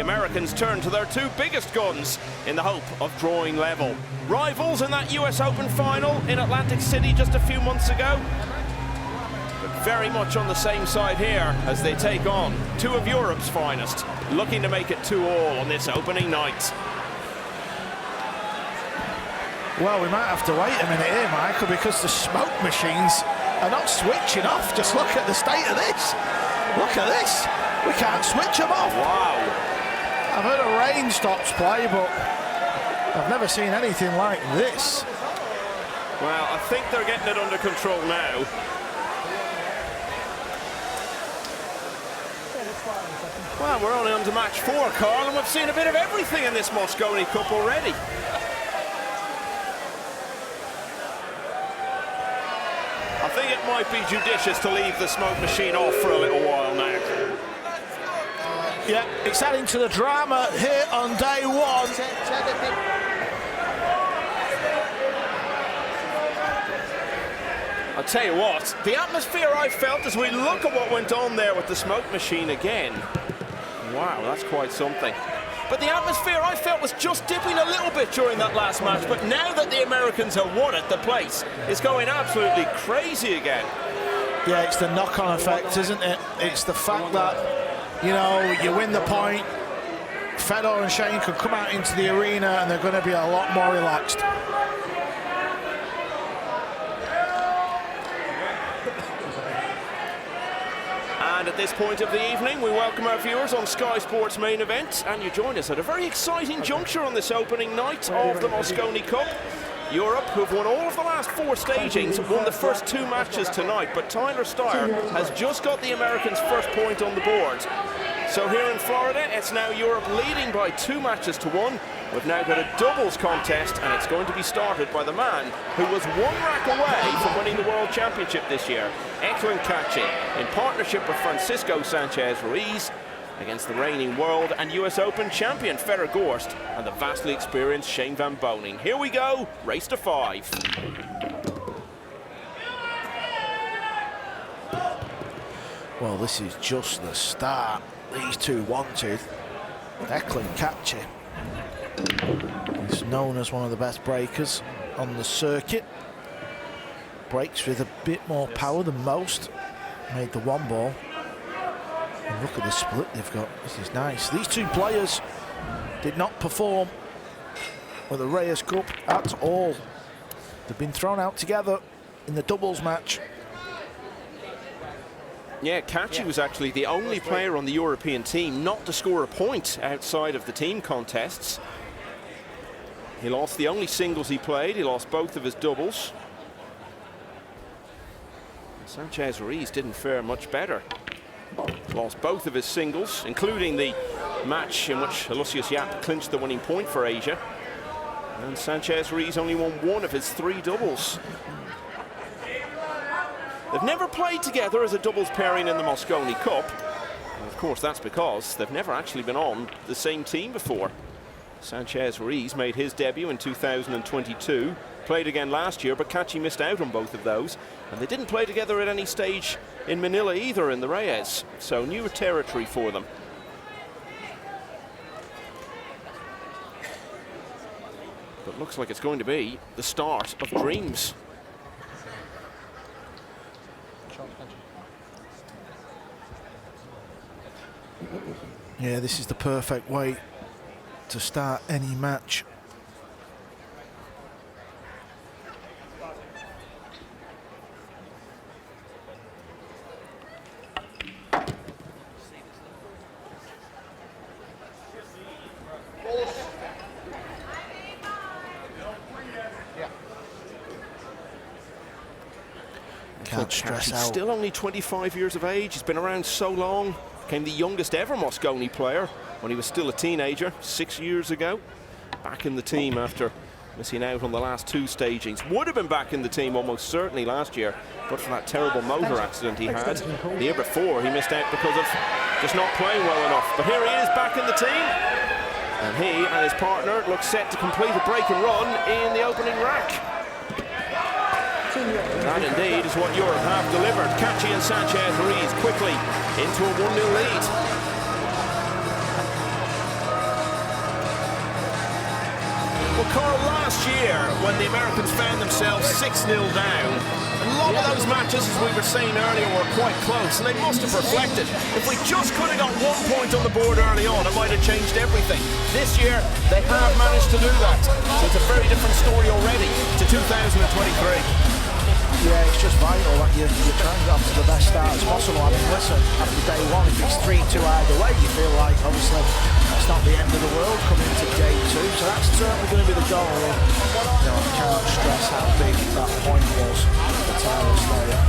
Americans turn to their two biggest guns in the hope of drawing level. Rivals in that US Open final in Atlantic City just a few months ago, but very much on the same side here as they take on two of Europe's finest, looking to make it 2-all on this opening night. Well, we might have to wait a minute here, Michael, because the smoke machines are not switching off. Just look at the state of this. Look at this. We can't switch them off. Wow. I've heard of rain stops play, but I've never seen anything like this. Well, I think they're getting it under control now. Well, we're only on to match 4, Carl, and we've seen a bit of everything in this Mosconi Cup already. I think it might be judicious to leave the smoke machine off for a little while now. Yeah, it's adding to the drama here on day one. I'll tell you what, the atmosphere I felt as we look at what went on there with the smoke machine again. Wow, that's quite something. But the atmosphere I felt was just dipping a little bit during that last match, but now that the Americans have won it, the place is going absolutely crazy again. Yeah, it's the knock-on effect, isn't it? It's the fact that, you know, you win the point, Fedor and Shane can come out into the arena and they're going to be a lot more relaxed. And at this point of the evening, we welcome our viewers on Sky Sports main event, and you join us at a very exciting juncture on this opening night of the Mosconi Cup. Europe, who've won all of the last 4 stagings, won the first 2 matches tonight, but Tyler Steyer has just got the Americans' first point on the board. So here in Florida, it's now Europe leading by 2 matches to 1. We've now got a doubles contest, and it's going to be started by the man who was 1 rack away from winning the World Championship this year, Eklent Kaçi, in partnership with Francisco Sanchez Ruiz, against the reigning World and US Open champion Fedor Gorst and the vastly experienced Shane Van Boening. Here we go, race to 5. Well, this is just the start. These two wanted. Eklent Kaçi is known as one of the best breakers on the circuit. Breaks with a bit more power than most. Made the 1 ball. And look at the split they've got. This is nice. These two players did not perform with the Reyes Cup at all. They've been thrown out together in the doubles match. Yeah, Kaçi was actually the only player on the European team not to score a point outside of the team contests. He lost the only singles he played. He lost both of his doubles. Sanchez Ruiz didn't fare much better. Lost both of his singles, including the match in which Lucius Yap clinched the winning point for Asia. And Sanchez Ruiz only won 1 of his 3 doubles. They've never played together as a doubles pairing in the Mosconi Cup. And of course, that's because they've never actually been on the same team before. Sanchez Ruiz made his debut in 2022, played again last year, but Kaçi missed out on both of those. And they didn't play together at any stage in Manila either in the Reyes, so new territory for them. But looks like it's going to be the start of dreams. Yeah, this is the perfect way to start any match. Can't stress out. Still only 25 years of age. He's been around so long. Became the youngest ever Mosconi player when he was still a teenager 6 years ago. Back in the team after missing out on the last 2 stagings. Would have been back in the team almost certainly last year, but for that terrible motor accident he had. The year before he missed out because of just not playing well enough. But here he is back in the team. And he and his partner look set to complete a break and run in the opening rack. That indeed is what Europe have delivered. Kaçi and Sanchez Ruiz quickly into a 1-0 lead. Well, Carl, last year, when the Americans found themselves 6-0 down, a lot of those matches, as we were saying earlier, were quite close, and they must have reflected. If we just could have got 1 point on the board early on, it might have changed everything. This year, they have managed to do that. So it's a very different story already to 2023. Yeah, it's just vital that you're trying to get off to the best start as possible. I mean, listen, after day one, if it's 3-2 either way, you feel like, obviously, it's not the end of the world coming into day two. So that's certainly going to be the goal. You know, I can't stress how big that point was for Tyler Slater.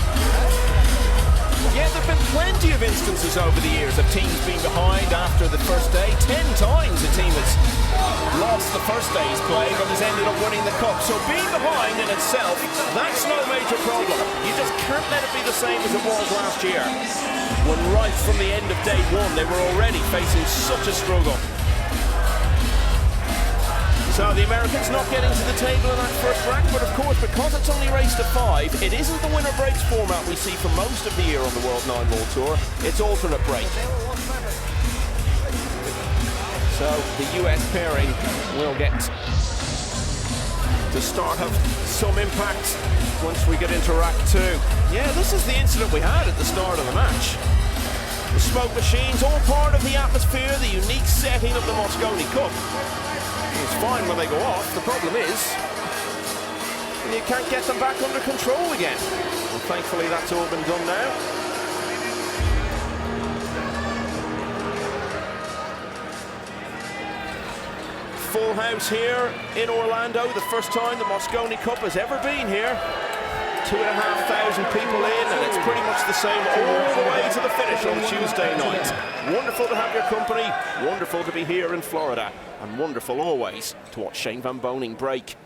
Yeah, there have been plenty of instances over the years of teams being behind after the first day. 10 times a team has lost the first day's play but has ended up winning the cup. So being behind in itself, that's no major problem. You just can't let it be the same as it was last year, when right from the end of day one they were already facing such a struggle. So the Americans not getting to the table in that first rack, but of course, because it's only race to 5, it isn't the winner breaks format we see for most of the year on the World Nineball Tour. It's alternate break. So the US pairing will get to start have some impact once we get into rack 2. Yeah, this is the incident we had at the start of the match. The smoke machines, all part of the atmosphere, the unique setting of the Mosconi Cup. It's fine when they go off. The problem is you can't get them back under control again. Well, thankfully that's all been done now. Full house here in Orlando, the first time the Mosconi Cup has ever been here. 2,500 people in, and it's pretty much the same all the way to the finish on Tuesday night. Wonderful to have your company, wonderful to be here in Florida, and wonderful always to watch Shane Van Boening break.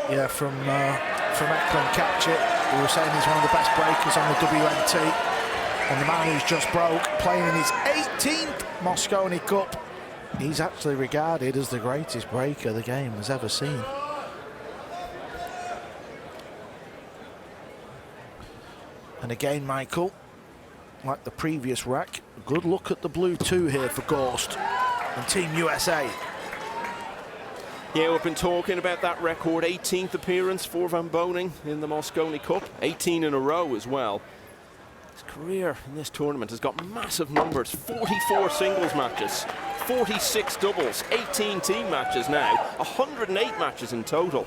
Yeah, from Eklent, Kaçi, we were saying he's one of the best breakers on the WNT, and the man who's just broke, playing in his 18th Mosconi Cup. He's actually regarded as the greatest breaker the game has ever seen. And again, Michael, like the previous rack, good look at the blue 2 here for Gorst and Team USA. Yeah, we've been talking about that record, 18th appearance for Van Boening in the Mosconi Cup, 18 in a row as well. His career in this tournament has got massive numbers, 44 singles matches, 46 doubles, 18 team matches now, 108 matches in total.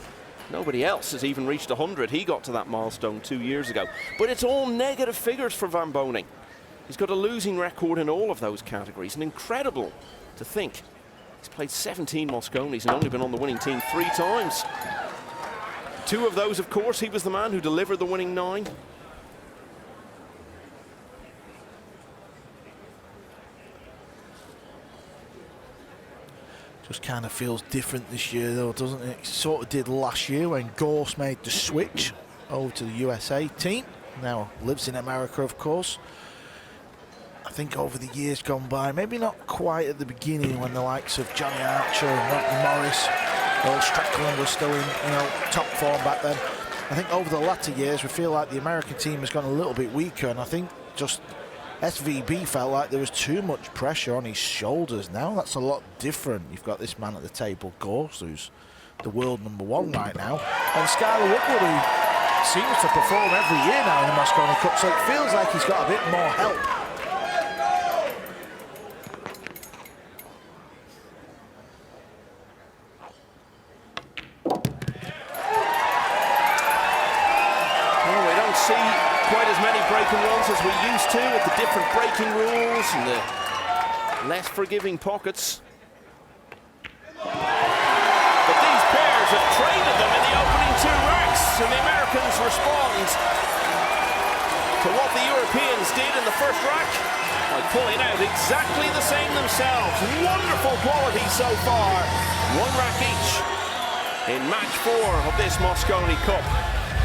Nobody else has even reached 100. He got to that milestone 2 years ago. But it's all negative figures for Van Boening. He's got a losing record in all of those categories, and incredible to think. He's played 17 Mosconis and only been on the winning team 3 times. 2 of those, of course, he was the man who delivered the winning 9. Just kind of feels different this year, though, doesn't it? It sort of did last year when Gorst made the switch over to the USA team. Now lives in America, of course. I think over the years gone by, maybe not quite at the beginning when the likes of Johnny Archer and Rodney Morris, Earl Strickland was still in, top form back then. I think over the latter years, we feel like the American team has gone a little bit weaker, and I think just SVB felt like there was too much pressure on his shoulders. Now that's a lot different. You've got this man at the table, Gorst, who's the world #1 right now, and Skylar Woodward, who seems to perform every year now in the Mosconi Cup, so it feels like he's got a bit more help. Well, we don't see quite as many breaking runs as we used to, with the different breaking rules and the less forgiving pockets. But these pairs have traded them in the opening 2 racks, and the Americans respond to what the Europeans did in the first rack by pulling out exactly the same themselves. Wonderful quality so far. 1 rack each in match 4 of this Mosconi Cup.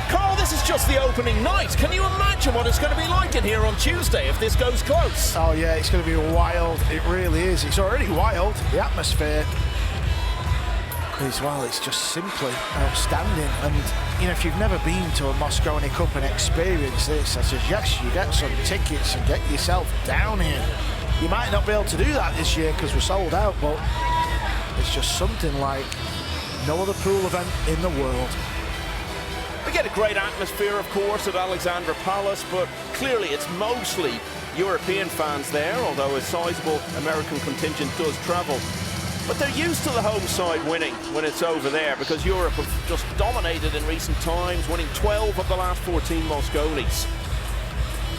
Carl, this is just the opening night. Can you imagine what it's going to be like in here on Tuesday if this goes close? Oh yeah, it's going to be wild. It really is. It's already wild. The atmosphere as well, it's just simply outstanding. And if you've never been to a Mosconi Cup and experienced this, I suggest you get some tickets and get yourself down here. You might not be able to do that this year because we're sold out, but it's just something like no other pool event in the world. We get a great atmosphere, of course, at Alexandra Palace, but clearly it's mostly European fans there, although a sizable American contingent does travel. But they're used to the home side winning when it's over there, because Europe have just dominated in recent times, winning 12 of the last 14 Mosconis.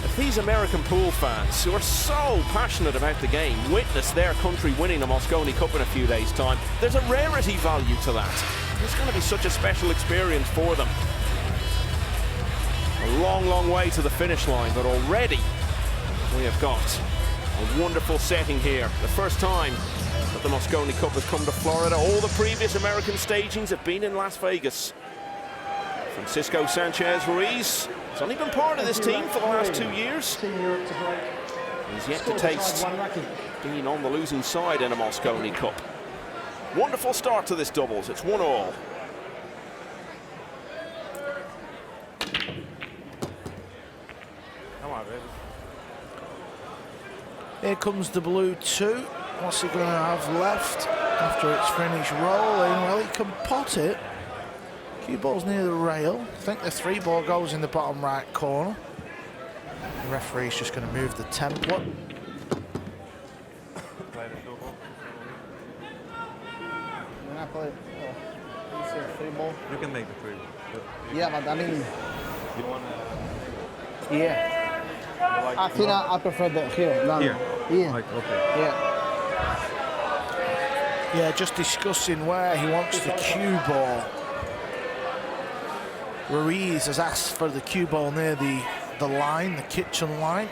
If these American pool fans, who are so passionate about the game, witness their country winning the Mosconi Cup in a few days' time, there's a rarity value to that. It's going to be such a special experience for them. A long, long way to the finish line, but already we have got a wonderful setting here. The first time that the Mosconi Cup has come to Florida. All the previous American stagings have been in Las Vegas. Francisco Sanchez Ruiz has only been part of this team for the last 2 years. He's yet to taste being on the losing side in a Mosconi Cup. Wonderful start to this doubles. It's 1-all. Here comes the blue 2. What's he going to have left after it's finished rolling? Well, he can pot it. Cue ball's near the rail. I think the 3 ball goes in the bottom right corner. The referee's just going to move the template. When I play, it's a 3 ball. You can make the 3. Yeah, but I mean, You want to... yeah. I think I prefer the here. Here? Yeah. Like, okay. Yeah. Yeah, just discussing where he wants the cue ball. Ruiz has asked for the cue ball near the line, the kitchen line.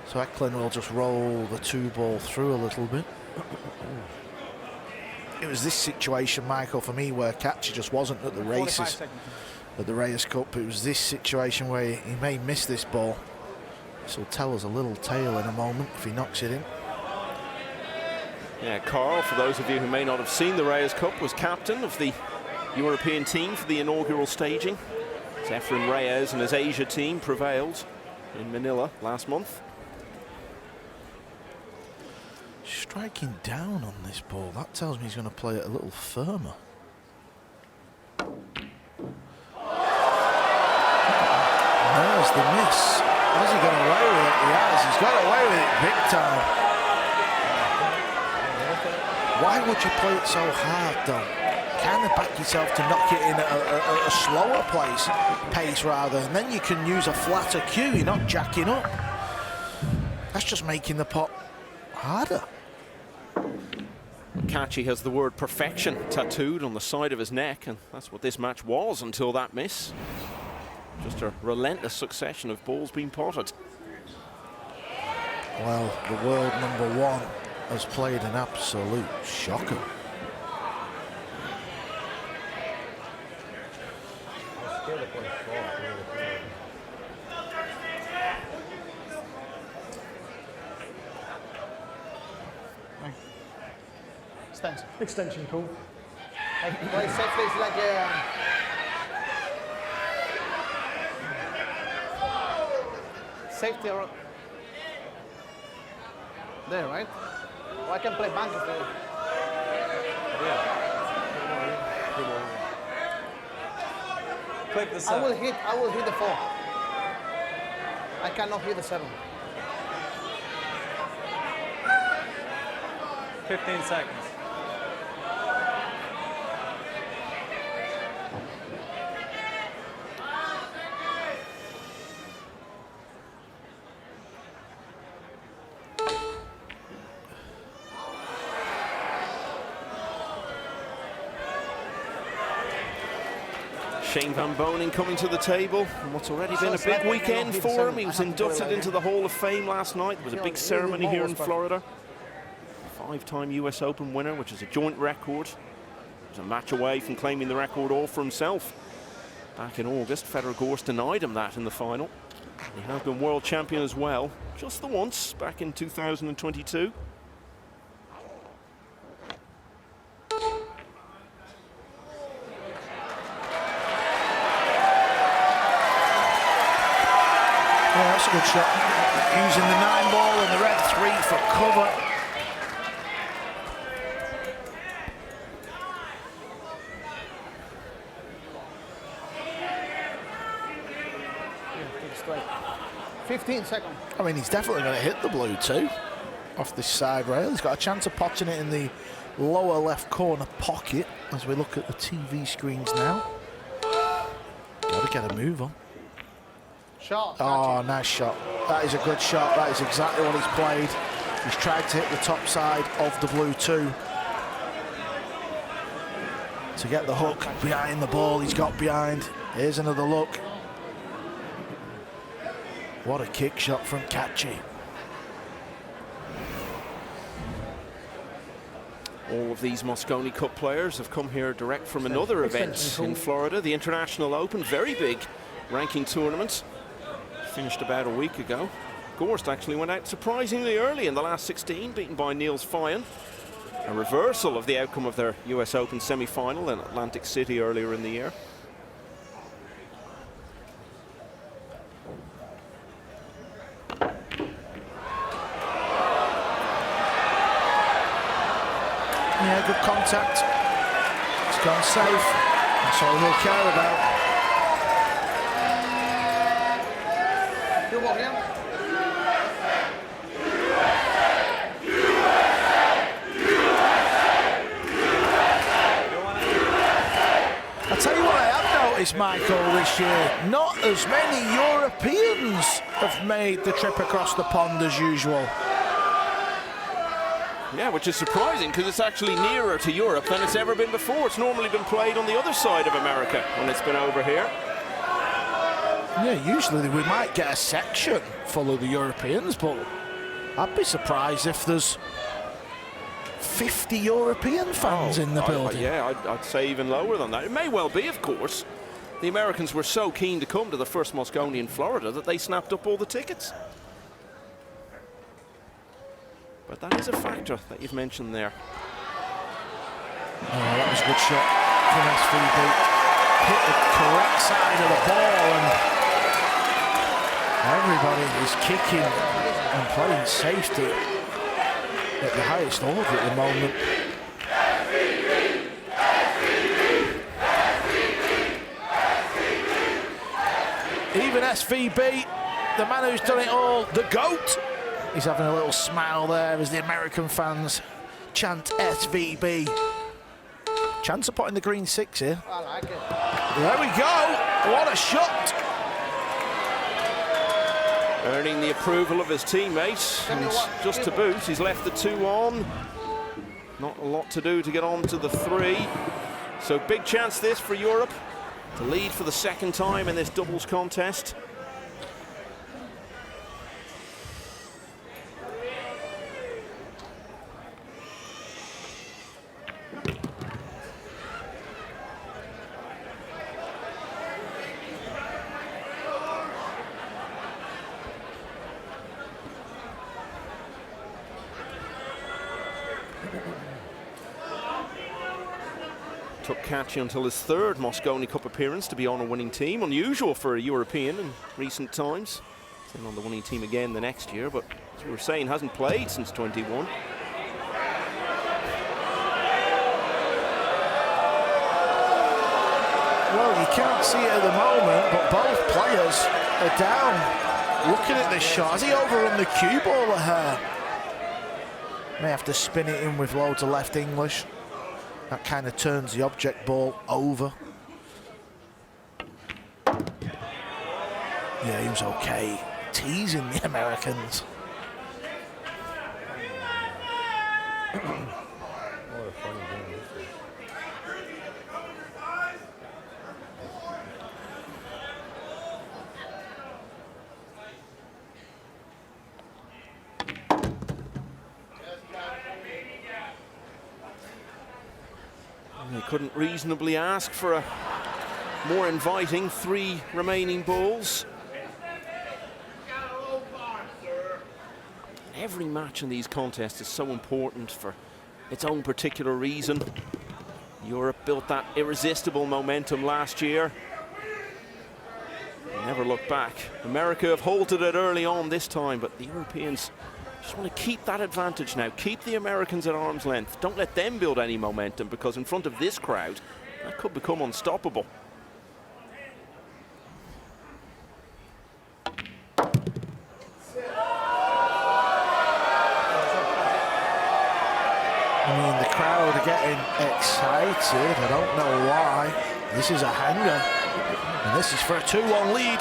So Eklent will just roll the 2 ball through a little bit. It was this situation, Michael, for me, where Kaçi just wasn't at the races, at the Reyes Cup. It was this situation where he may miss this ball. This will tell us a little tale in a moment if he knocks it in. Yeah, Carl, for those of you who may not have seen the Reyes Cup, was captain of the European team for the inaugural staging. Efren Reyes and his Asia team prevailed in Manila last month. Striking down on this ball, that tells me he's going to play it a little firmer. There's the miss. Has he got away with it? He has. He's got away with it big time. Why would you play it so hard, though? Kind of back yourself to knock it in at a slower pace rather, and then you can use a flatter cue. You're not jacking up. That's just making the pot harder. Kaçi has the word perfection tattooed on the side of his neck, and that's what this match was until that miss. Just a relentless succession of balls being potted. Well, the world #1 has played an absolute shocker. Extension cool. Like safely, it's like safety or there, right? Well, I can play bank if Click the I 7. will hit the 4. I cannot hit the 7. 15 seconds. Shane Van Boening coming to the table, and what's already been a big weekend for him. He was inducted into the Hall of Fame last night. There was a big ceremony here in Florida. 5-time US Open winner, which is a joint record. He was a match away from claiming the record all for himself. Back in August, Fedor Gorst denied him that in the final. He has been world champion as well, just the once, back in 2022. Yeah, that's a good shot. Using the 9-ball and the red 3 for cover. Strike. 15 seconds. I mean, he's definitely going to hit the blue 2 off this side rail. He's got a chance of potting it in the lower left corner pocket as we look at the TV screens now. Got to get a move on. Shot. Oh, nice shot. That is a good shot. That is exactly what he's played. He's tried to hit the top side of the blue 2 to get the hook behind the ball. He's got behind. Here's another look. What a kick shot from Kaçi. All of these Mosconi Cup players have come here direct from another event in Florida, the International Open, very big ranking tournament. Finished about a week ago. Gorst actually went out surprisingly early in the last 16, beaten by Niels Feijen. A reversal of the outcome of their US Open semi-final in Atlantic City earlier in the year. Yeah, good contact. It's gone safe. That's all he'll care about. You're walking. I'll tell you what I have noticed, Michael, this year. Not as many Europeans have made the trip across the pond as usual. Yeah, which is surprising because it's actually nearer to Europe than it's ever been before. It's normally been played on the other side of America when it's been over here. Yeah, usually we might get a section full of the Europeans, but I'd be surprised if there's 50 European fans in the building. Yeah, I'd say even lower than that. It may well be, of course. The Americans were so keen to come to the first Mosconi in Florida that they snapped up all the tickets. But that is a factor that you've mentioned there. Oh, that was a good shot from SVB. Hit the correct side of the ball, and everybody is kicking and playing safety at the highest order at the moment. Even SVB, the man who's done it all, the GOAT, he's having a little smile there as the American fans chant SVB. Chance of potting the green 6 here. I like it. There we go. What a shot. Earning the approval of his teammates. And just to boot, he's left the 2 on. Not a lot to do to get on to the 3. So big chance this for Europe to lead for the second time in this doubles contest. Took Kaçi until his 3rd Mosconi Cup appearance to be on a winning team. Unusual for a European in recent times. He's on the winning team again the next year, but as we were saying, hasn't played since 21. Well, you can't see it at the moment, but both players are down. Looking at this shot, has he overrun the cue ball at her? May have to spin it in with loads of left English. That kind of turns the object ball over. Yeah, he was okay. Teasing the Americans. What a funny game this is. They couldn't reasonably ask for a more inviting 3 remaining balls. Every match in these contests is so important for its own particular reason. Europe built that irresistible momentum last year. Never never look back. America have halted it early on this time, but the Europeans just want to keep that advantage now. Keep the Americans at arm's length. Don't let them build any momentum, because in front of this crowd, that could become unstoppable. I mean, the crowd are getting excited. I don't know why. This is a hanger, and this is for a 2-1 lead.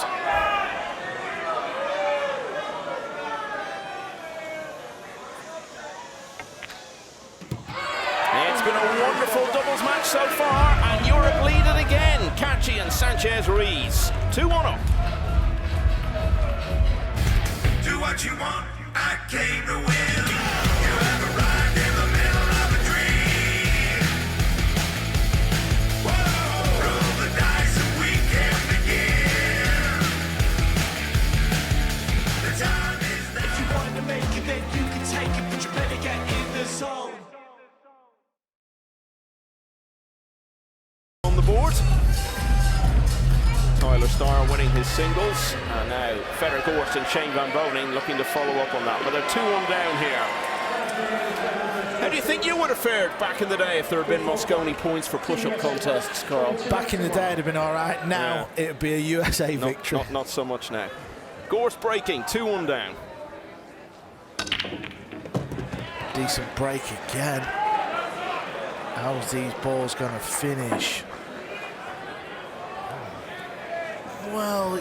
It's been a wonderful doubles match so far, and Europe lead it again. Kaçi and Sanchez Ruiz, 2-1 up. Do what you want, I came to win. You have arrived in the middle of a dream. Whoa, roll the dice and we can begin. The time is now. If you want to make it, then you can take it, but you better get in the zone. On the board, Tyler Starr winning his singles, and now Fedor Gorst and Shane Van Boening looking to follow up on that, but they're 2-1 down here. How do you think you would have fared back in the day if there had been Mosconi points for push-up contests, Carl? Back in the day, it'd have been all right. Now, it'd be a USA victory. Not so much now. Gorst breaking, 2-1 down. Decent break again. How's these balls going to finish? Well,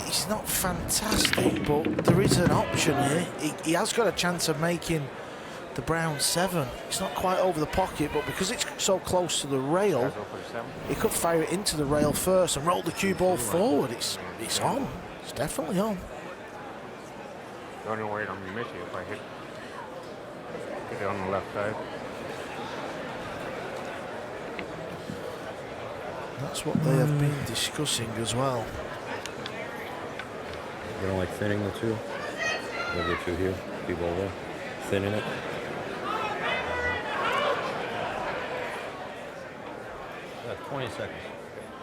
he's not fantastic, but there is an option here. He has got a chance of making the brown 7. It's not quite over the pocket, but because it's so close to the rail, he could fire it into the rail first and roll the cue ball forward. It's on. It's definitely on. The only way I'm missing if I hit it on the left side. That's what they have been discussing as well. You don't like thinning the two? Maybe a two here, keep over, thinning it. Yeah, 20 seconds.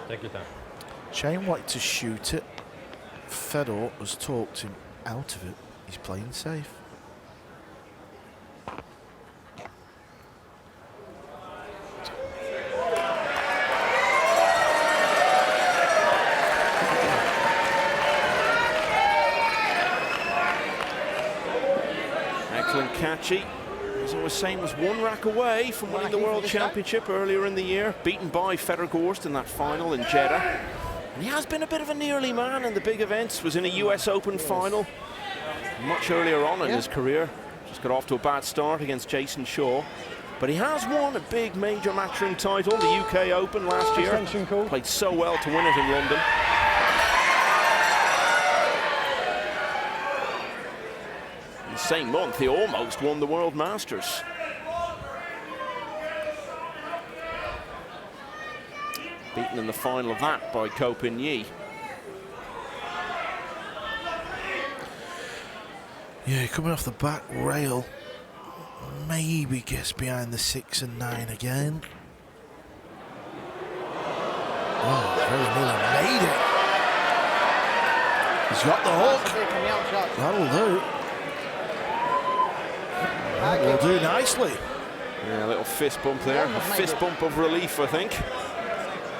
Take your time. Shane wanted to shoot it. Fedor has talked him out of it. He's playing safe. Eklent Kaçi, as I was saying, was 1 rack away from winning the World Championship earlier in the year, beaten by Fedor Gorst in that final in Jeddah. And he has been a bit of a nearly man in the big events, was in a US Open final much earlier on in his career. Just got off to a bad start against Jason Shaw. But he has won a big major matchroom title, the UK Open last year. Played so well to win it in London. In the same month, he almost won the World Masters. Beaten in the final of that by Ko Pin-Yi. Yeah, coming off the back rail, maybe gets behind the 6 and 9 again. Oh, very nearly made it. He's got the hook. That'll do. That'll do nicely. Yeah, a little fist bump there. A fist bump of relief, I think.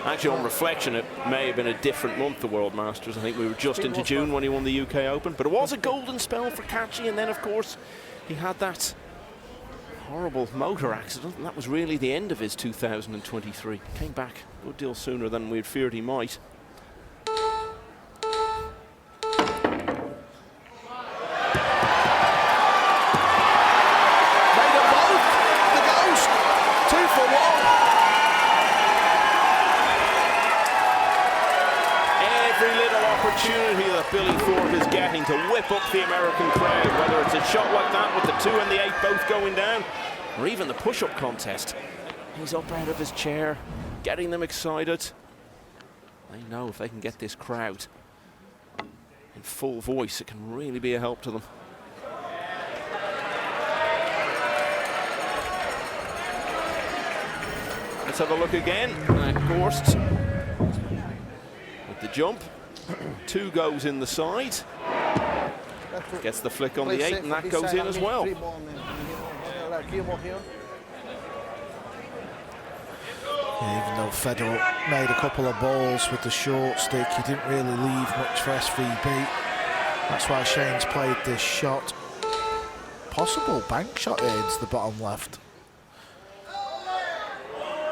Actually, on reflection, it may have been a different month, the World Masters. I think we were just into June when he won the UK Open. But it was a golden spell for Kaçi, and then, of course, he had that horrible motor accident, and that was really the end of his 2023. Came back a good deal sooner than we'd feared he might. Opportunity that Billy Thorpe is getting to whip up the American crowd, whether it's a shot like that with the 2 and the 8 both going down, or even the push-up contest. He's up out of his chair, getting them excited. They know if they can get this crowd in full voice, it can really be a help to them. Let's have a look again at Gorst with the jump. 2 goes in the side. Gets the flick on the 8, and that goes in as well. Yeah, even though Fedor made a couple of balls with the short stick, he didn't really leave much for SVB. That's why Shane's played this shot. Possible bank shot here into the bottom left.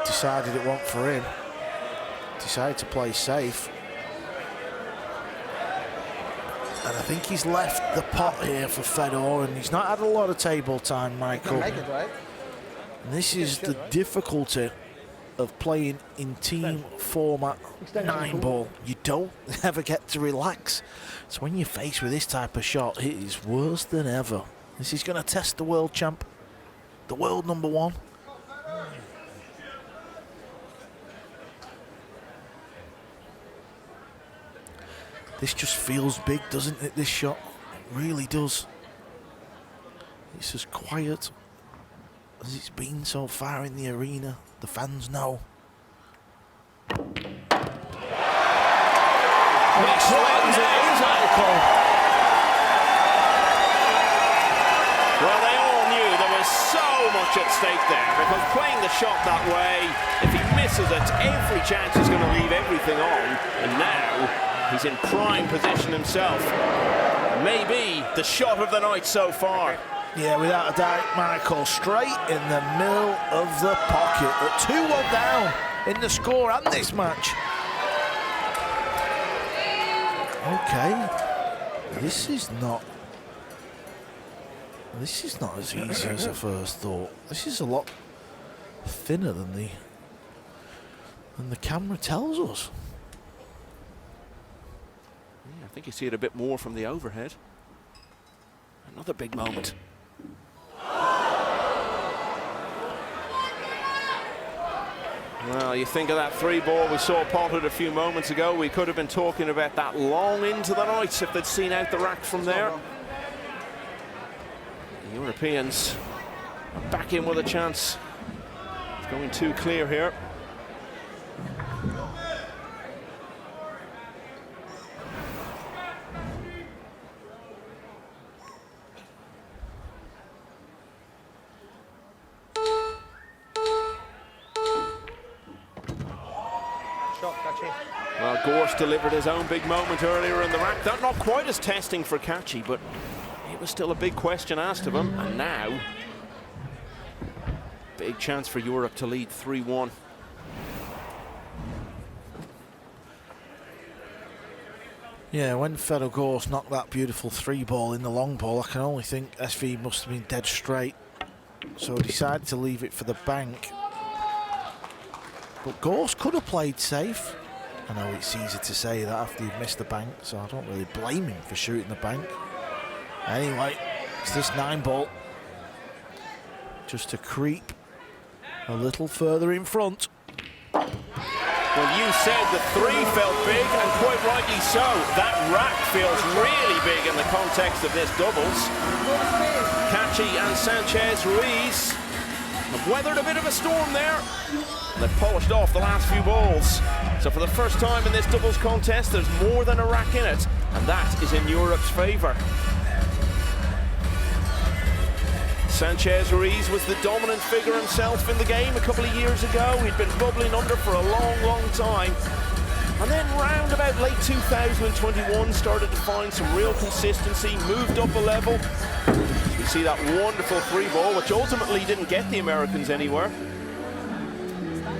Decided it wasn't for him. Decided to play safe. And I think he's left the pot here for Fedor, and he's not had a lot of table time, Michael. Make it, right? And this is the difficulty of playing in team format 9-ball. You don't ever get to relax. So when you're faced with this type of shot, it is worse than ever. This is going to test the world champ, the world #1. This just feels big, doesn't it, this shot? It really does. It's as quiet as it's been so far in the arena. The fans know. Well, they all knew there was so much at stake there, because playing the shot that way, if he misses it, every chance is going to leave everything on. And now he's in prime position himself. Maybe the shot of the night so far. Yeah, without a doubt, Michael, straight in the middle of the pocket. At 2-1 down in the score and this match. Okay, this is not as easy as I first thought. This is a lot thinner than the camera tells us. Yeah, I think you see it a bit more from the overhead. Another big moment. Well, you think of that 3-ball we saw potted a few moments ago. We could have been talking about that long into the night if they'd seen out the rack from there. The Europeans are back in with a chance. It's going too clear here. Well, Gorst delivered his own big moment earlier in the rack. That not quite as testing for Kaçi, but it was still a big question asked of him. And now, big chance for Europe to lead 3-1. Yeah, when Fedor Gorst knocked that beautiful 3-ball in the long ball, I can only think SV must have been dead straight. So he decided to leave it for the bank. But Gorst could have played safe. I know it's easy to say that after you've missed the bank, so I don't really blame him for shooting the bank. Anyway, it's this 9-ball. Just to creep a little further in front. Well, you said the 3 felt big, and quite rightly so. That rack feels really big in the context of this doubles. Kaçi and Sanchez Ruiz have weathered a bit of a storm there. They've polished off the last few balls. So for the first time in this doubles contest, there's more than a rack in it, and that is in Europe's favour. Sanchez Ruiz was the dominant figure himself in the game a couple of years ago. He'd been bubbling under for a long, long time. And then round about late 2021, started to find some real consistency, moved up a level. We see that wonderful 3-ball, which ultimately didn't get the Americans anywhere.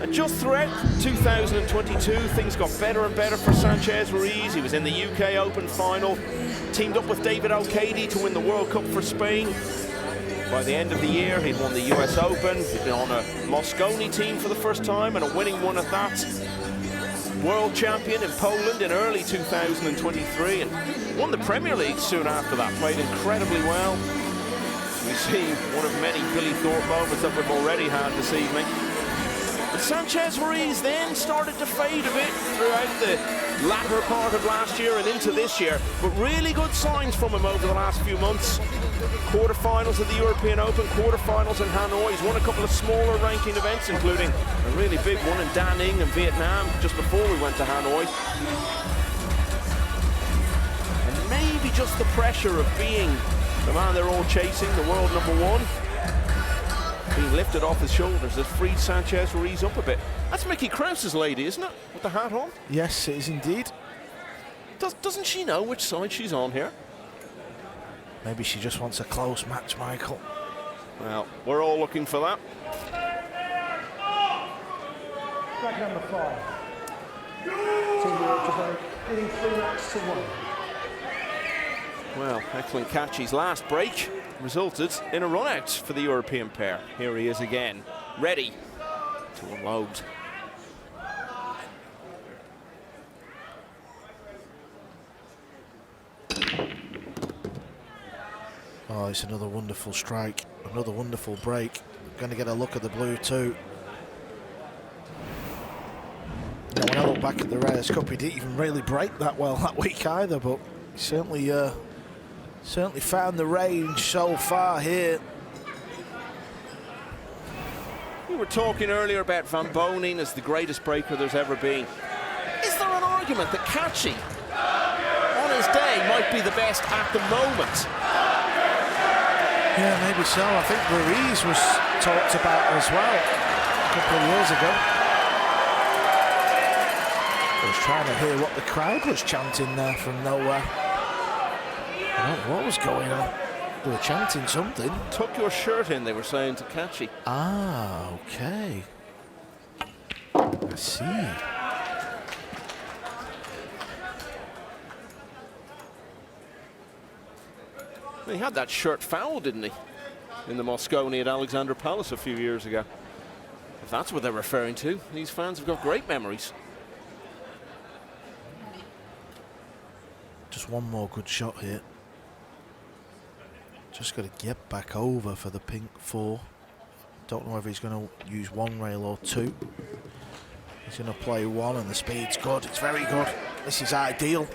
And just throughout 2022, things got better and better for Sanchez Ruiz. He was in the UK Open final, teamed up with David O'Cady to win the World Cup for Spain. By the end of the year, he'd won the US Open. He'd been on a Mosconi team for the first time, and a winning one at that. World champion in Poland in early 2023, and won the Premier League soon after that. Played incredibly well. We see one of many Billy Thorpe moments that we've already had this evening. But Sanchez Ruiz then started to fade a bit throughout the latter part of last year and into this year, but really good signs from him over the last few months. Quarterfinals of the European Open, quarterfinals in Hanoi. He's won a couple of smaller ranking events, including a really big one in Da Nang in Vietnam just before we went to Hanoi. just the pressure of being the man they're all chasing, the world #1, being lifted off his shoulders has freed Sanchez Ruiz up a bit. That's Mickey Krause's lady, isn't it? With the hat on? Yes, it is indeed. Doesn't she know which side she's on here? Maybe she just wants a close match, Michael. Well, we're all looking for that. Track number 5. Team Europe Japan, leading 3-1. Well, Eklent Kaçi's last break resulted in a run-out for the European pair. Here he is again, ready to unload. Oh, it's another wonderful strike, another wonderful break. Going to get a look at the blue too. Now, when I look back at the Reyes Cup, he didn't even really break that well that week either, but he certainly found the range so far here. We were talking earlier about Van Boening as the greatest breaker there's ever been. Is there an argument that Kaçi, on his day, might be the best at the moment? Yeah, maybe so. I think Ruiz was talked about as well a couple of years ago. I was trying to hear what the crowd was chanting there from nowhere. I don't know what was going on. They were chanting something. Tuck your shirt in, they were saying to Kaçi. Ah, okay. I see. He had that shirt fouled, didn't he? In the Mosconi at Alexander Palace a few years ago. If that's what they're referring to, these fans have got great memories. Just one more good shot here. Just got to get back over for the pink 4. Don't know whether he's going to use one rail or two. He's going to play one, and the speed's good. It's very good. This is ideal.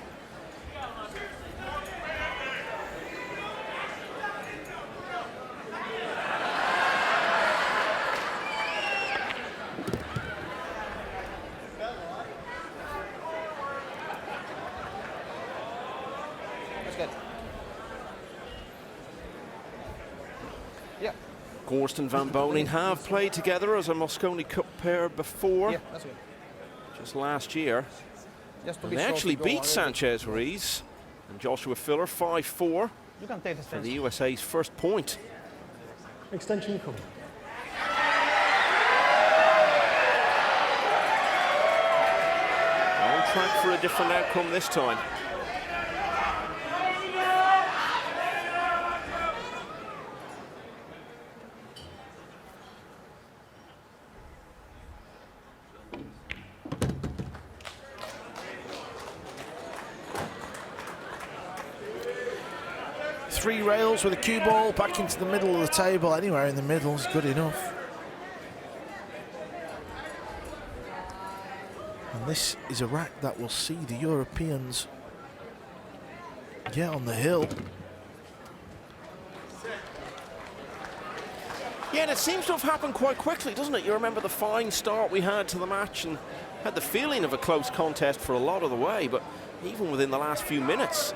Gorst and Van Boening have played together as a Mosconi Cup pair before, just last year. And they actually beat Sanchez Ruiz and Joshua Filler 5-4 for the USA's first point. Extension coming. On track for a different outcome this time. Three rails with a cue ball back into the middle of the table. Anywhere in the middle is good enough. And this is a rack that will see the Europeans get on the hill. Yeah, and it seems to have happened quite quickly, doesn't it? You remember the fine start we had to the match and had the feeling of a close contest for a lot of the way, but even within the last few minutes,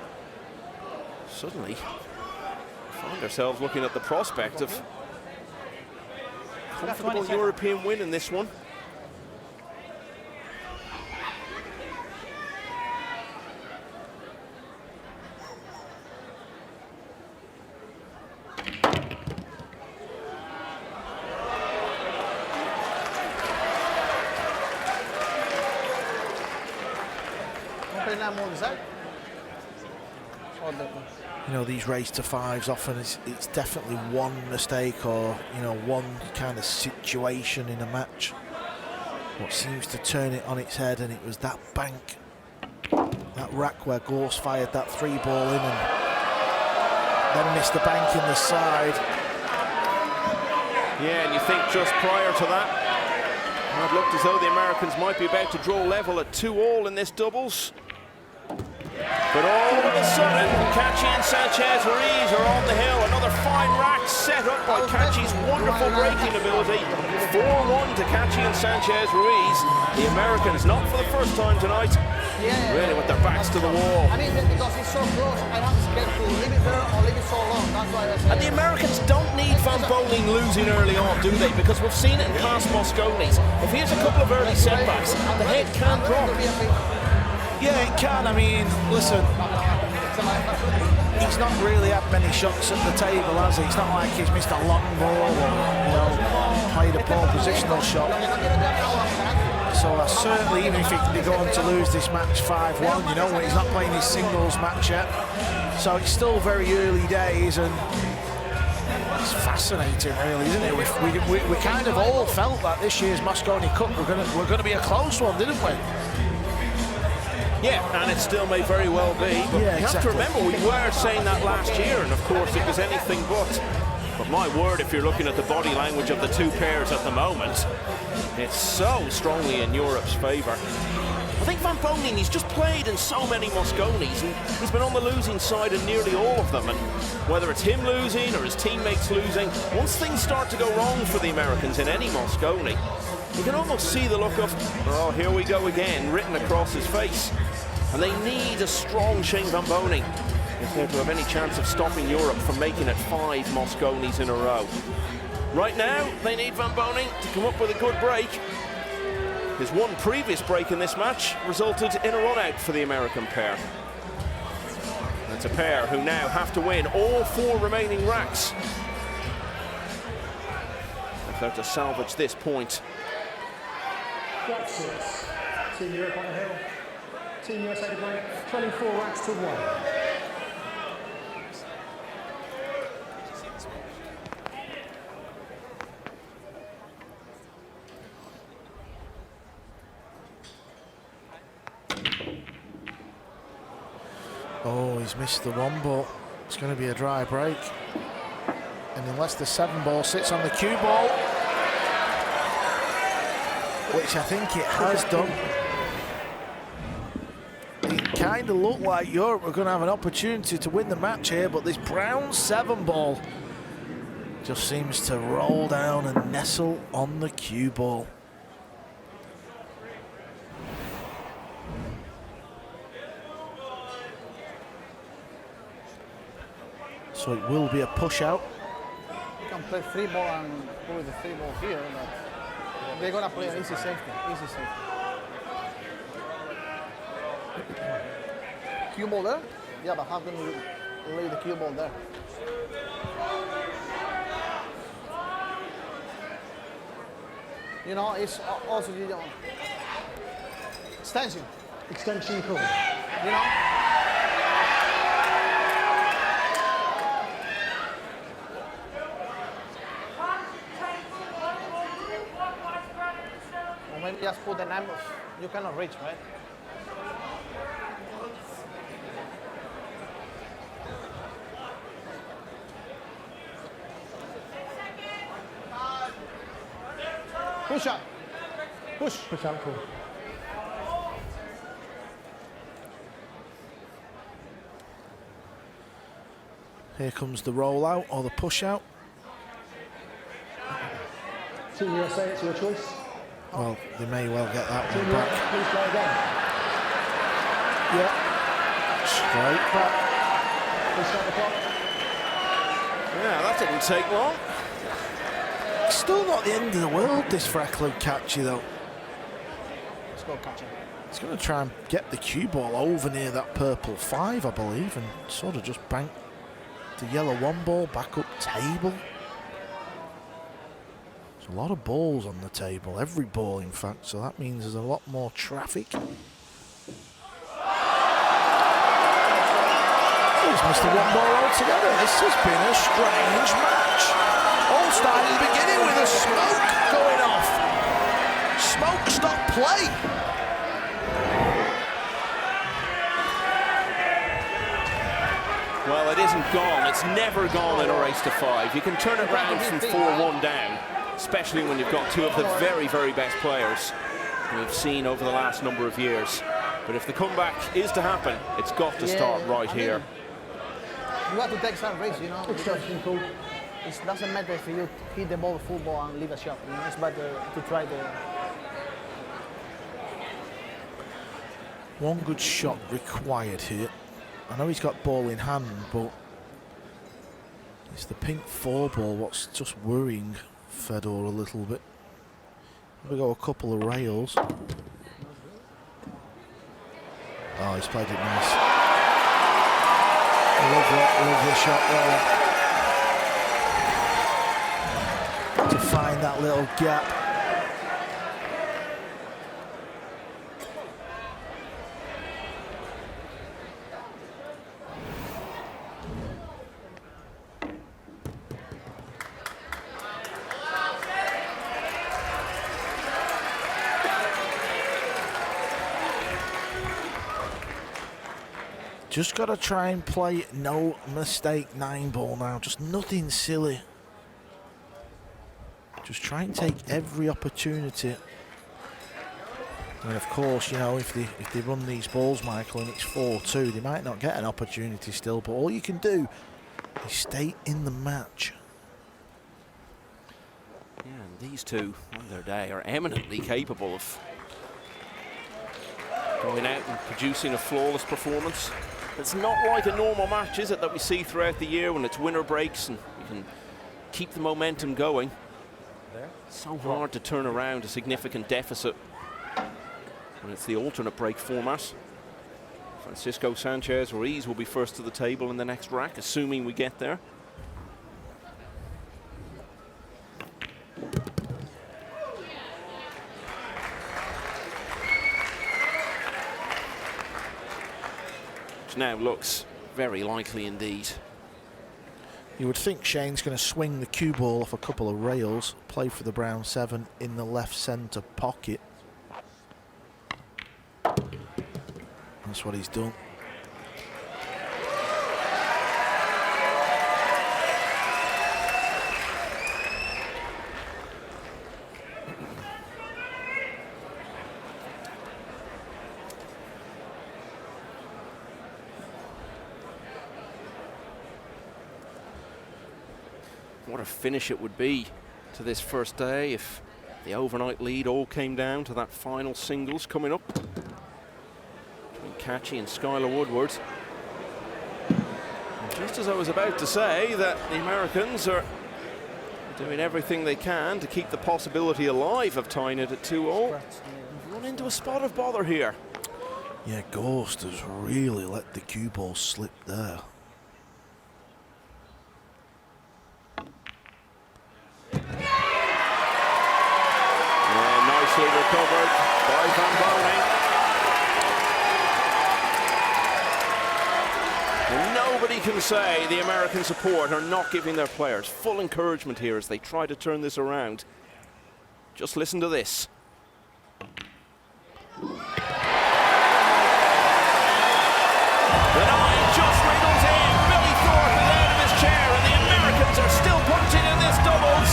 suddenly find ourselves looking at the prospect of a comfortable European win in this one. You know, these race to fives often it's definitely one mistake or, you know, one kind of situation in a match what seems to turn it on its head, and it was that bank, that rack where Gorst fired that 3-ball in and then missed the bank in the side. Yeah, and you think just prior to that, it looked as though the Americans might be about to draw level at 2-all in this doubles. But all of a sudden, Kaçi and Sanchez Ruiz are on the hill. Another fine rack set up by Kaçi's wonderful breaking ability. 4-1 to Kaçi and Sanchez Ruiz. The Americans, not for the first time tonight, really with their backs to the wall. I mean, because it's so close, I'm not scared to leave it there or leave it so long. That's why I say. And the Americans don't need Van Boening losing early on, do they? Because we've seen it in past Mosconis. If he has a couple of early setbacks, the head can drop. Yeah, it can. I mean, listen, he's not really had many shots at the table, has he? It's not like he's missed a long ball or, you know, played a poor positional shot. So certainly, even if he's going to lose this match 5-1, you know, when he's not playing his singles match yet. So it's still very early days, and it's fascinating, really, isn't it? We kind of all felt that this year's Mosconi Cup we're going to be a close one, didn't we? Yeah, and it still may very well be. But Yeah, you have to remember, we were saying that last year, and of course it was anything but. But my word, if you're looking at the body language of the two pairs at the moment, it's so strongly in Europe's favour. I think Van Boening, he's just played in so many Mosconis, and he's been on the losing side in nearly all of them. And whether it's him losing or his teammates losing, once things start to go wrong for the Americans in any Mosconi, you can almost see the look of, oh, here we go again, written across his face. And they need a strong Shane Van Boening if they're to have any chance of stopping Europe from making it 5 Mosconis in a row. Right now, they need Van Boening to come up with a good break. His one previous break in this match resulted in a run-out for the American pair. It's a pair who now have to win all 4 remaining racks if they're to salvage this point. Rack 6. Team Europe on the hill. Team USA to win 24 racks to 1. Oh, he's missed the 1 ball. It's going to be a dry break. And unless the 7 ball sits on the cue ball, which I think it has done, it kind of looked like Europe were going to have an opportunity to win the match here, but this brown 7 ball just seems to roll down and nestle on the cue ball. So it will be a push out. You can play 3 ball and go with the 3 ball here, but they're gonna play an easy safety. Easy safety. Cue ball there? Yeah, but how can you lay the cue ball there? You know, it's also, you know, extension. Extension call. You know? Or maybe just put the numbers. You cannot reach, right? Push up. Push. Push out call. Here comes the rollout or the push out. Team USA, it's your choice. Well, they may well get that Team one Europe, back. please play again. Yeah. Straight back. Please start the clock. Yeah, that didn't take long. Still not the end of the world, this for Eklent Kaçi, though. Let's go, Kaçi. He's going to try and get the cue ball over near that purple 5, I believe, and sort of just bank the yellow 1 ball back up table. There's a lot of balls on the table, every ball, in fact, so that means there's a lot more traffic. He's missed the 1 ball altogether. This has been a strange match. All started beginning with a smoke going off. Smoke stop play. Well, it isn't gone. It's never gone in a race to 5. You can turn it round from 4-1 down, especially when you've got 2 of the very, very best players we've seen over the last number of years. But if the comeback is to happen, it's got to start right here. You have to take some risks, you know. Extension call. It doesn't matter if you hit the ball full ball and leave a shot. You know, it's better to try the. One good shot required here. I know he's got ball in hand, but it's the pink 4 ball what's just worrying Fedor a little bit. We got a couple of rails. Oh, he's played it nice. Lovely shot there. To find that little gap. Just got to try and play no mistake 9-ball now, just nothing silly. Just try and take every opportunity. And of course, you know, if they run these balls, Michael, and it's 4-2, they might not get an opportunity still, but all you can do is stay in the match. Yeah, and these two on their day are eminently capable of going out and producing a flawless performance. It's not like a normal match, is it, that we see throughout the year when it's winter breaks and you can keep the momentum going. It's so hard to turn around a significant deficit when it's the alternate break format. Francisco Sanchez Ruiz will be first to the table in the next rack, assuming we get there. Which now looks very likely indeed. You would think Shane's going to swing the cue ball off a couple of rails, play for the brown 7 in the left centre pocket. That's what he's done. What a finish it would be to this first day if the overnight lead all came down to that final singles coming up between Kaçi and Skylar Woodward. And just as I was about to say that the Americans are doing everything they can to keep the possibility alive of tying it at 2-all, we've run into a spot of bother here. Yeah, Gorst has really let the cue ball slip there. Nicely recovered by Van Boening. And nobody can say the American support are not giving their players full encouragement here as they try to turn this around. Just listen to this. The 9 just wriggles in. Billy Thorpe is out of his chair and the Americans are still punching in this doubles.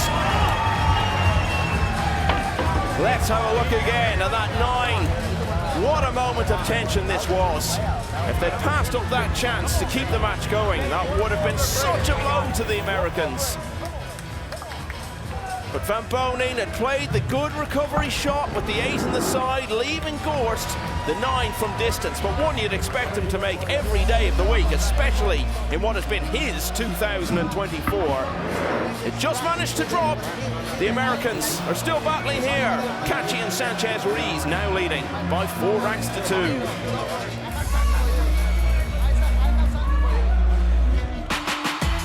Let's have a look again at that 9. What a moment of tension this was. If they'd passed up that chance to keep the match going, that would have been such a blow to the Americans. But Van Boening had played the good recovery shot with the 8 in the side, leaving Gorst the 9 from distance. But one you'd expect him to make every day of the week, especially in what has been his 2024. It just managed to drop. The Americans are still battling here. Kaçi and Sanchez Ruiz now leading by 4 racks to 2.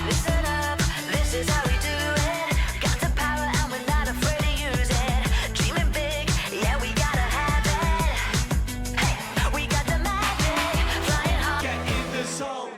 Listen up, this is how we do it. Got the power and we're not afraid to use it. Dreaming big, yeah, we gotta have it. Hey, we got the magic, flying high. Get in the zone.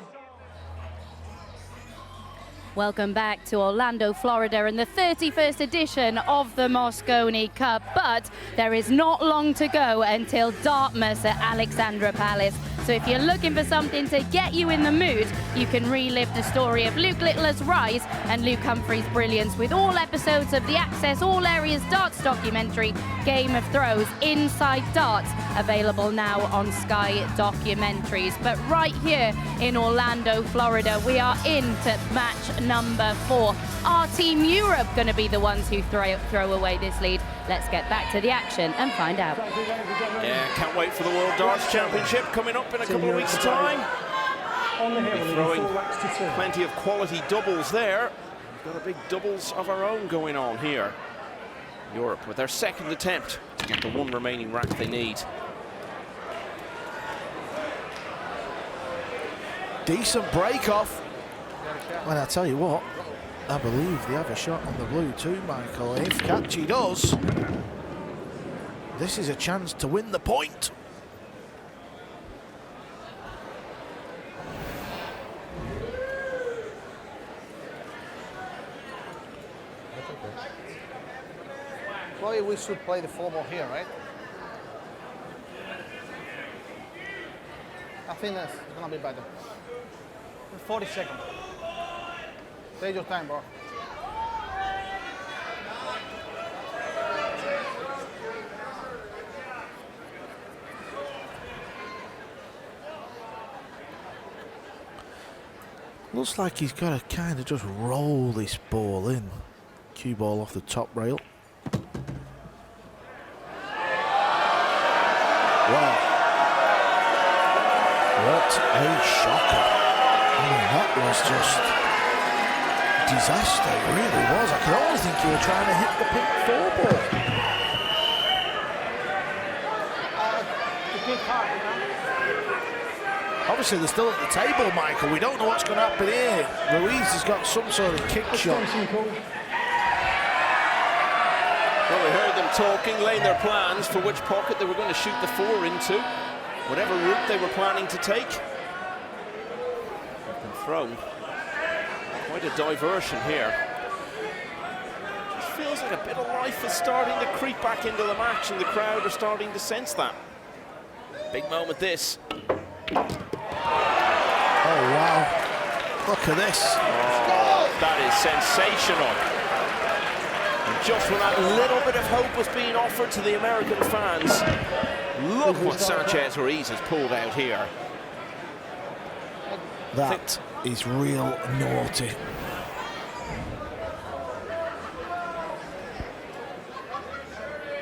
Welcome back to Orlando, Florida, and the 31st edition of the Mosconi Cup. But there is not long to go until Dartmouth at Alexandra Palace. So if you're looking for something to get you in the mood you can relive the story of Luke Littler's rise and Luke Humphrey's brilliance with all episodes of the Access All Areas Darts documentary Game of Throws Inside Darts, available now on Sky Documentaries. But right here in Orlando, Florida, we are into match number 4. Are Team Europe going to be the ones who throw away this lead? Let's get back to the action and find out. Yeah, can't wait for the World Darts Championship coming up in a couple of weeks' time. We'll be throwing plenty of quality doubles there. We've got a big doubles of our own going on here. Europe with their second attempt to get the one remaining rack they need. Decent break off. And I tell you what, I believe they have a shot on the blue too, Michael. If Kaçi does, this is a chance to win the point. Probably we should play the 4 ball here, right? I think that's gonna be better. 40 seconds. Take your time, bro. Looks like he's got to kind of just roll this ball in. Cue ball off the top rail. Wow. What a shocker. I mean, that was just disaster, it really was. I could always think you were trying to hit the pink 4 ball. Obviously, they're still at the table, Michael. We don't know what's going to happen here. Ruiz has got some sort of kick shot. Well, we heard them talking, laying their plans for which pocket they were going to shoot the 4 into. Whatever route they were planning to take. They've been thrown. Quite a diversion here. It feels like a bit of life is starting to creep back into the match, and the crowd are starting to sense that. Big moment this. Oh, wow. Look at this. Oh, that is sensational. And just when that little bit of hope was being offered to the American fans, look what Sanchez Ruiz has pulled out here. That is real naughty.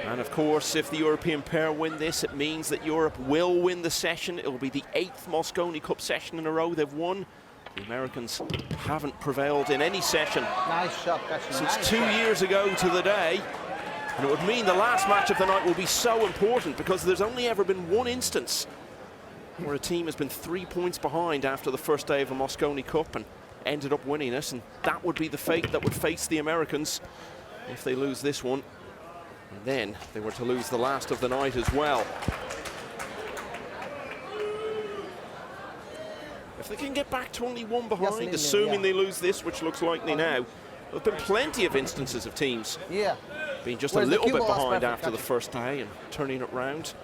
And of course, if the European pair win this, it means that Europe will win the session. It will be the 8th Mosconi Cup session in a row they've won. The Americans haven't prevailed in any session Nice shot, Kaçi. since Nice 2 shot. years ago to the day. And it would mean the last match of the night will be so important, because there's only ever been one instance where a team has been 3 points behind after the first day of a Mosconi Cup and ended up winning it, and that would be the fate that would face the Americans if they lose this one. And then they were to lose the last of the night as well. If they can get back to only 1 behind, assuming they lose this, which looks likely now, there have been plenty of instances of teams being just a little bit behind after the first day and turning it round.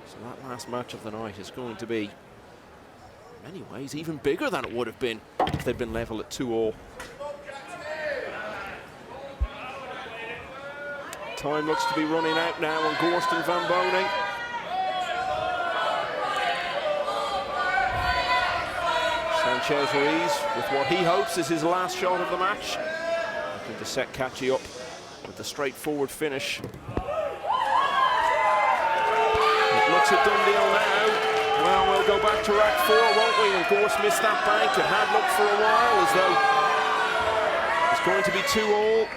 So that last match of the night is going to be, in many ways, even bigger than it would have been if they'd been level at 2-all. Time looks to be running out now on Gorst and Van Boening. Sanchez Ruiz with what he hopes is his last shot of the match. Looking to set Kaçi up with the straightforward finish. It looks a done deal now. Well, we'll go back to rack 4, won't we? And Gorst missed that bank. It had looked for a while as though it's going to be 2-all.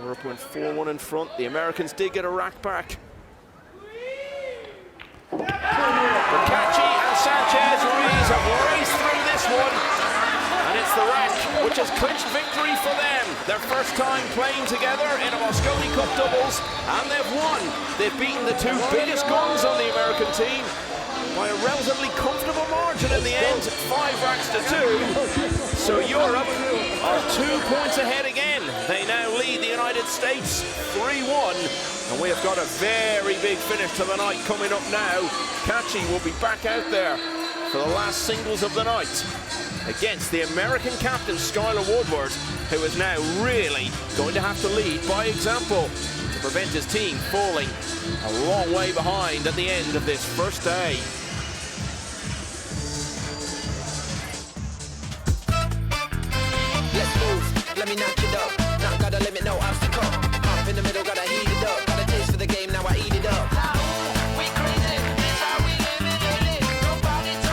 Europe went 4-1 in front. The Americans did get a rack back. But Kaçi and Sanchez Ruiz have raced through this one. And it's the rack which has clinched victory for them. Their first time playing together in a Mosconi Cup doubles, and they've won. They've beaten the 2 biggest guns on the American team by a relatively comfortable margin in the end, 5 racks to 2. So Europe are 2 points ahead again. They now lead the United States 3-1, and we have got a very big finish to the night coming up now. Kaçi will be back out there for the last singles of the night against the American captain Skylar Woodward, who is now really going to have to lead by example to prevent his team falling a long way behind at the end of this first day.